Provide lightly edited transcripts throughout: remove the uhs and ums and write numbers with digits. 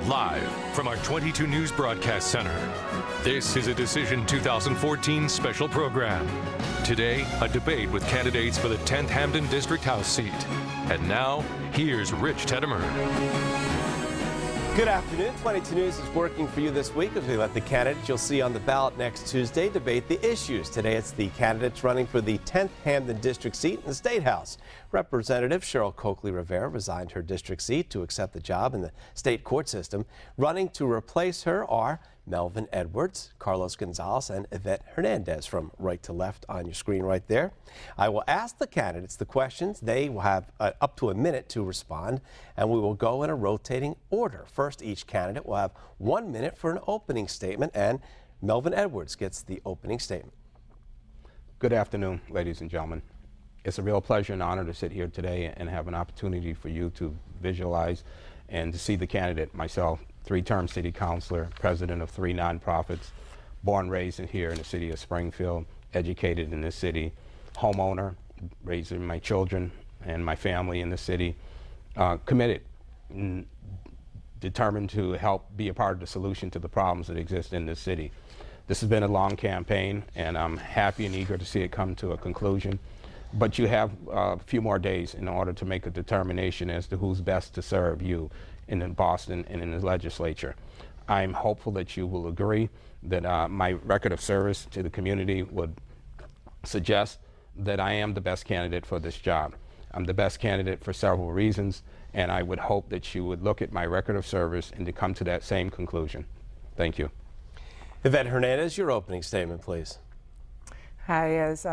Live from our 22 News Broadcast Center, this is a Decision 2014 special program. Today, a debate with candidates for the 10th Hampden District House seat. And now, here's Rich Teddemer. Good afternoon. 22 News is working for you this week as we let the candidates you'll see on the ballot next Tuesday debate the issues. Today it's the candidates running for the 10th Hampden District seat in the State House. Representative Cheryl Coakley-Rivera resigned her district seat to accept the job in the state court system. Running to replace her are Melvin Edwards, Carlos Gonzalez, and Ivette Hernandez from right to left on your screen right there. I will ask the candidates the questions. They will have up to a minute to respond, and we will go in a rotating order. First, each candidate will have 1 minute for an opening statement, and Melvin Edwards gets the opening statement. Good afternoon, ladies and gentlemen. It's a real pleasure and honor to sit here today and have an opportunity for you to visualize and to see the candidate, myself, three-term city councilor, president of 3 nonprofits, born, raised here in the city of Springfield, educated in this city, homeowner, raising my children and my family in the city, committed, determined to help be a part of the solution to the problems that exist in this city. This has been a long campaign, and I'm happy and eager to see it come to a conclusion. But you have a few more days in order to make a determination as to who's best to serve you in Boston and in the legislature. I'm hopeful that you will agree that my record of service to the community would suggest that I am the best candidate for this job. I'm the best candidate for several reasons, and I would hope that you would look at my record of service and to come to that same conclusion. Thank you. Ivette Hernandez, your opening statement, please. Hi, as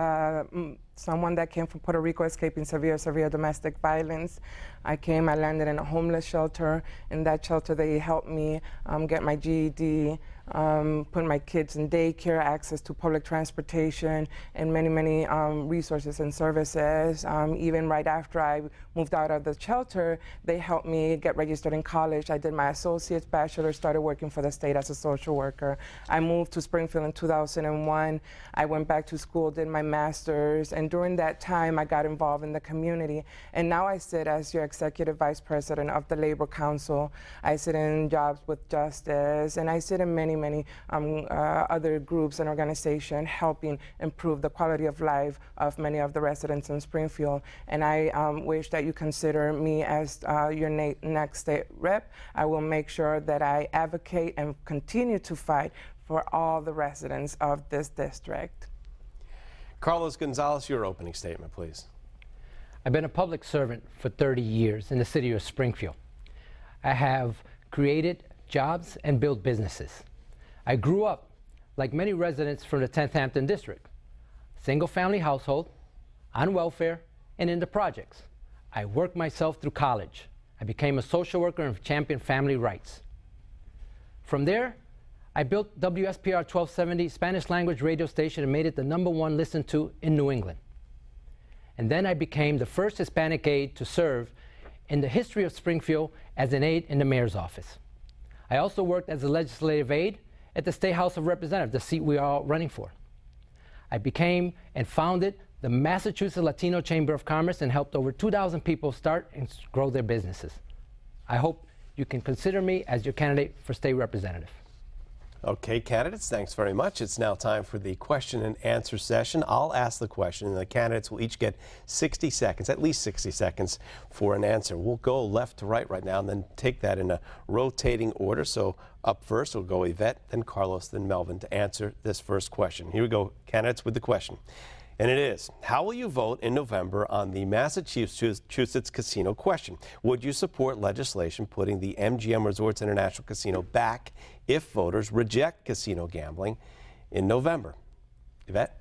someone that came from Puerto Rico escaping severe domestic violence, I landed in a homeless shelter. In that shelter, they helped me get my GED, put my kids in daycare, access to public transportation, and many resources and services. Even right after I moved out of the shelter, they helped me get registered in college. I did my associate's, bachelor, started working for the state as a social worker. I moved to Springfield in 2001. I went back to school, did my master's, and during that time, I got involved in the community. And now I sit as your executive vice president of the Labor Council. I sit in Jobs with Justice, and I sit in many other groups and organizations helping improve the quality of life of many of the residents in Springfield. And I wish that you consider me as your next state rep. I will make sure that I advocate and continue to fight for all the residents of this district. Carlos Gonzalez, your opening statement, please. I've been a public servant for 30 years in the city of Springfield. I have created jobs and built businesses. I grew up like many residents from the 10th Hampden District, single-family household, on welfare, and in the projects. I worked myself through college. I became a social worker and championed family rights. From there, I built WSPR 1270 Spanish language radio station and made it the #1 listened to in New England. And then I became the first Hispanic aide to serve in the history of Springfield as an aide in the mayor's office. I also worked as a legislative aide at the State House of Representatives, the seat we are all running for. I became and founded the Massachusetts Latino Chamber of Commerce and helped over 2,000 people start and grow their businesses. I hope you can consider me as your candidate for state representative. Okay, candidates, thanks very much. It's now time for the question and answer session. I'll ask the question, and the candidates will each get 60 seconds, at least 60 seconds, for an answer. We'll go left to right now, and then take that in a rotating order. So up first, we'll go Ivette, then Carlos, then Melvin to answer this first question. Here we go, candidates, with the question. And it is, how will you vote in November on the Massachusetts casino question? Would you support legislation putting the MGM Resorts International Casino back if voters reject casino gambling in November? Ivette?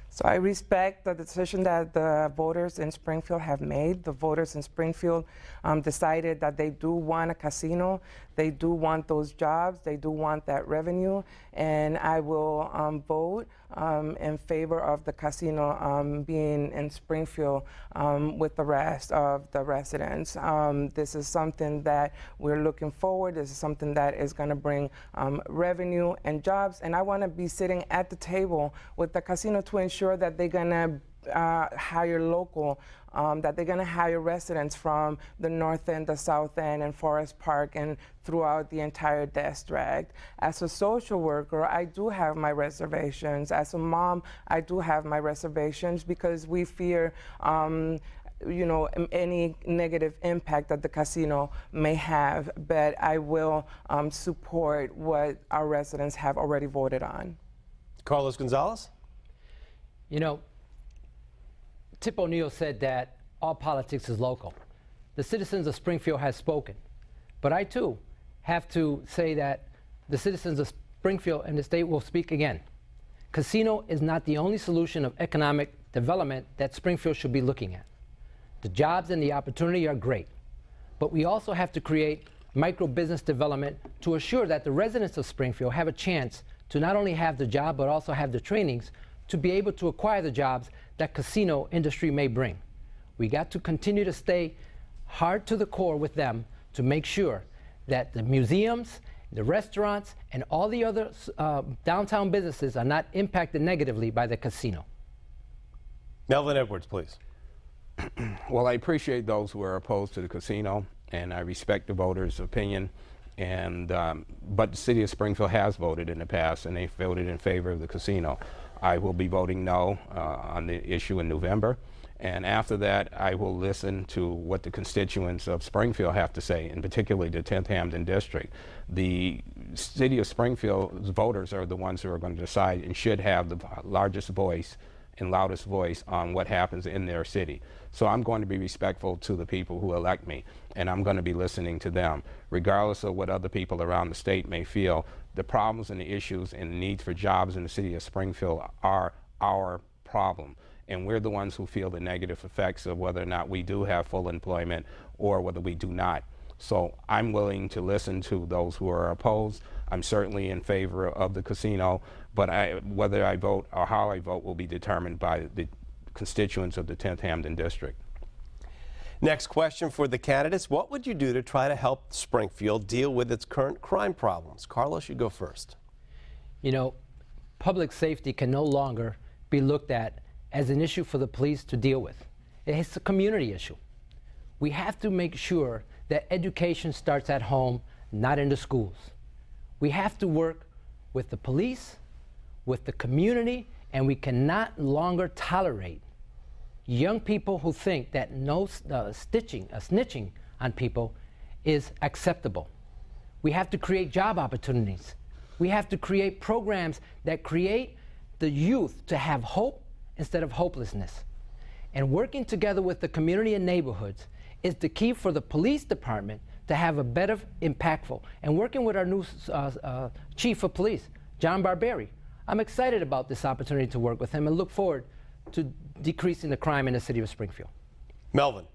So I respect the decision that the voters in Springfield have made. The voters in Springfield decided that they do want a casino. They do want those jobs. They do want that revenue. And I will vote in favor of the casino being in Springfield with the rest of the residents. This is something that we're looking forward. This is something that is going to bring revenue and jobs. And I want to be sitting at the table with the casino to ensure that they're going to hire local, that they're going to hire residents from the north end, the south end, and Forest Park, and throughout the entire district. As a social worker, I do have my reservations. As a mom, I do have my reservations because we fear you know, any negative impact that the casino may have, but I will support what our residents have already voted on. Carlos Gonzalez? You know, Tip O'Neill said that all politics is local. The citizens of Springfield have spoken, but I too have to say that the citizens of Springfield and the state will speak again. Casino is not the only solution of economic development that Springfield should be looking at. The jobs and the opportunity are great, but we also have to create micro business development to assure that the residents of Springfield have a chance to not only have the job, but also have the trainings to be able to acquire the jobs that casino industry may bring. We got to continue to stay hard to the core with them to make sure that the museums, the restaurants, and all the other downtown businesses are not impacted negatively by the casino. Melvin Edwards, please. Well, I appreciate those who are opposed to the casino, and I respect the voters' opinion. And but the city of Springfield has voted in the past, and they voted in favor of the casino. I will be voting no on the issue in November, and after that, I will listen to what the constituents of Springfield have to say, and particularly the 10th Hampden District. The city of Springfield's voters are the ones who are going to decide and should have the largest voice and loudest voice on what happens in their city. So I'm going to be respectful to the people who elect me, and I'm going to be listening to them. Regardless of what other people around the state may feel, the problems and the issues and the needs for jobs in the city of Springfield are our problem. And we're the ones who feel the negative effects of whether or not we do have full employment or whether we do not. So I'm willing to listen to those who are opposed. I'm certainly in favor of the casino, but whether I vote or how I vote will be determined by the constituents of the 10th Hampden District. Next question for the candidates. What would you do to try to help Springfield deal with its current crime problems? Carlos, you go first. You know, public safety can no longer be looked at as an issue for the police to deal with. It's a community issue. We have to make sure that education starts at home, not in the schools. We have to work with the police, with the community, and we cannot longer tolerate young people who think that snitching on people is acceptable. We have to create job opportunities. We have to create programs that create the youth to have hope instead of hopelessness. And working together with the community and neighborhoods is the key for the police department to have a better impactful. And working with our new chief of police, John Barberi, I'm excited about this opportunity to work with him and look forward to decreasing the crime in the city of Springfield. Melvin.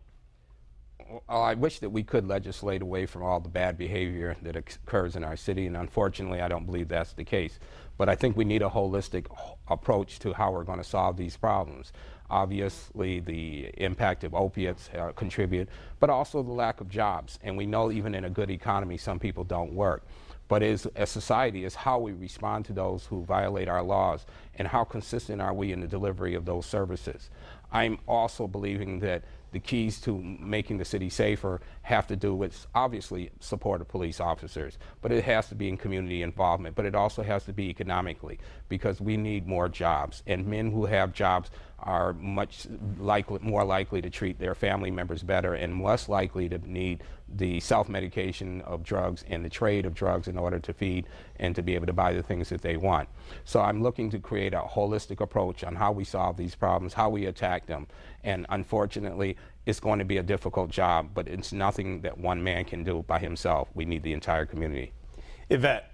Well, I wish that we could legislate away from all the bad behavior that occurs in our city, and unfortunately I don't believe that's the case. But I think we need a holistic approach to how we're going to solve these problems. Obviously, the impact of opiates contribute, but also the lack of jobs. And we know even in a good economy, some people don't work. But as a society, is how we respond to those who violate our laws, and how consistent are we in the delivery of those services. I'm also believing that the keys to making the city safer have to do with, obviously, support of police officers, but it has to be in community involvement, but it also has to be economically, because we need more jobs, and men who have jobs are more likely to treat their family members better and less likely to need the self-medication of drugs and the trade of drugs in order to feed and to be able to buy the things that they want. So I'm looking to create a holistic approach on how we solve these problems, how we attack them. And unfortunately, it's going to be a difficult job, but it's nothing that one man can do by himself. We need the entire community. Ivette.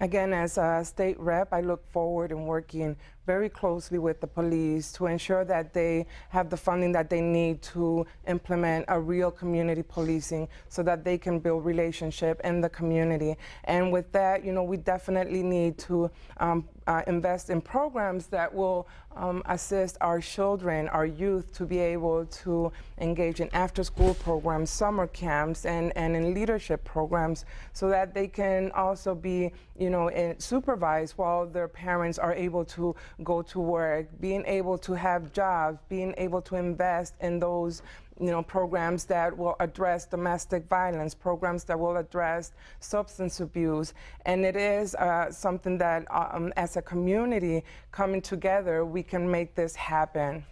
Again, as a state rep, I look forward in working very closely with the police to ensure that they have the funding that they need to implement a real community policing so that they can build relationship in the community. And with that, you know, we definitely need to invest in programs that will assist our children, our youth, to be able to engage in after-school programs, summer camps, and in leadership programs, so that they can also be, you know, supervised while their parents are able to go to work, being able to have jobs, being able to invest in those programs that will address domestic violence, programs that will address substance abuse. And it is something that as a community coming together, we can make this happen.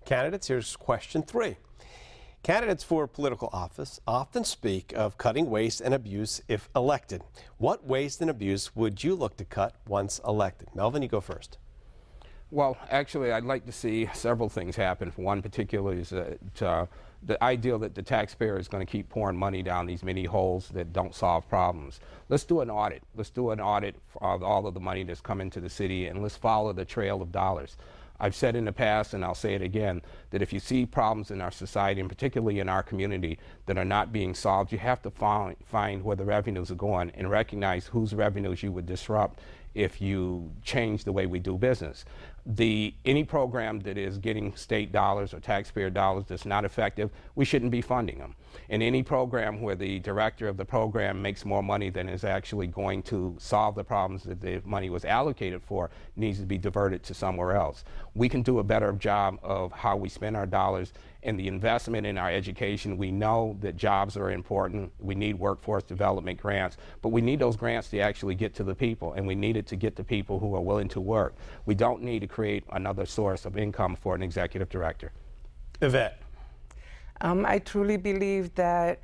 Candidates, here's question 3. Candidates for political office often speak of cutting waste and abuse if elected. What waste and abuse would you look to cut once elected? Melvin, you go first. Well, actually, I'd like to see several things happen. One particularly is the idea that the taxpayer is going to keep pouring money down these many holes that don't solve problems. Let's do an audit. Let's do an audit of all of the money that's come into the city, and let's follow the trail of dollars. I've said in the past, and I'll say it again, that if you see problems in our society, and particularly in our community, that are not being solved, you have to find where the revenues are going and recognize whose revenues you would disrupt if you change the way we do business. Any program that is getting state dollars or taxpayer dollars that's not effective, we shouldn't be funding them. And any program where the director of the program makes more money than is actually going to solve the problems that the money was allocated for needs to be diverted to somewhere else. We can do a better job of how we spend our dollars and the investment in our education. We know that jobs are important. We need workforce development grants, but we need those grants to actually get to the people, and we need it to get to people who are willing to work. We don't need to create another source of income for an executive director. Ivette. I truly believe that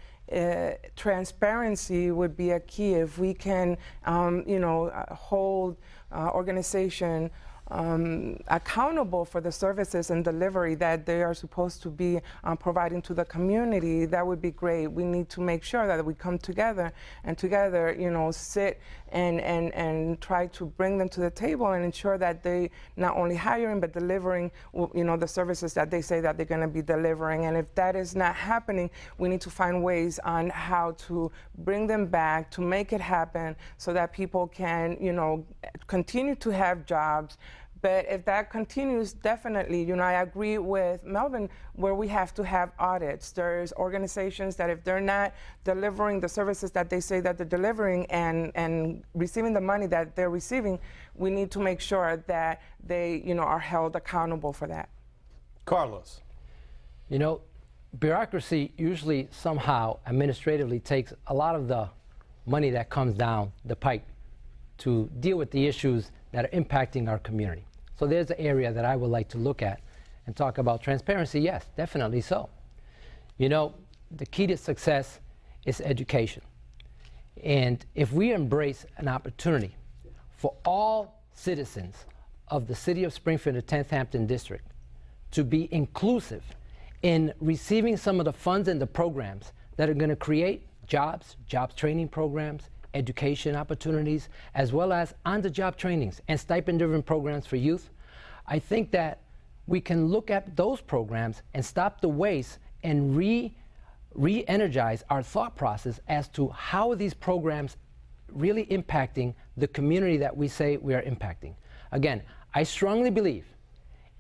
transparency would be a key. If we can, hold organization accountable for the services and delivery that they are supposed to be providing to the community, that would be great. We need to make sure that we come together and together, sit and try to bring them to the table and ensure that they not only hiring but delivering, the services that they say that they're going to be delivering. And if that is not happening, we need to find ways on how to bring them back, to make it happen so that people can, continue to have jobs. But if that continues, definitely, I agree with Melvin where we have to have audits. There's organizations that if they're not delivering the services that they say that they're delivering and receiving the money that they're receiving, we need to make sure that they, are held accountable for that. Carlos. Bureaucracy usually somehow administratively takes a lot of the money that comes down the pike to deal with the issues that are impacting our community. So there's an area that I would like to look at and talk about transparency. Yes, definitely so. The key to success is education. And if we embrace an opportunity for all citizens of the city of Springfield, the 10th Hampden District, to be inclusive in receiving some of the funds and the programs that are going to create jobs training programs, education opportunities, as well as on-the-job trainings and stipend-driven programs for youth, I think that we can look at those programs and stop the waste and re-energize our thought process as to how are these programs really impacting the community that we say we are impacting. Again, I strongly believe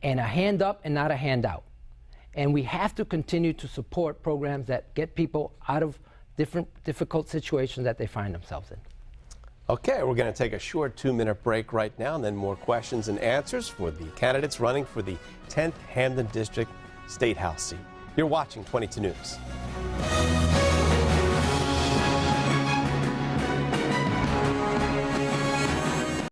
in a hand up and not a handout. And we have to continue to support programs that get people out of difficult situations that they find themselves in. Okay, we're going to take a short 2-minute break right now and then more questions and answers for the candidates running for the 10th Hampden District State House seat. You're watching 22 News.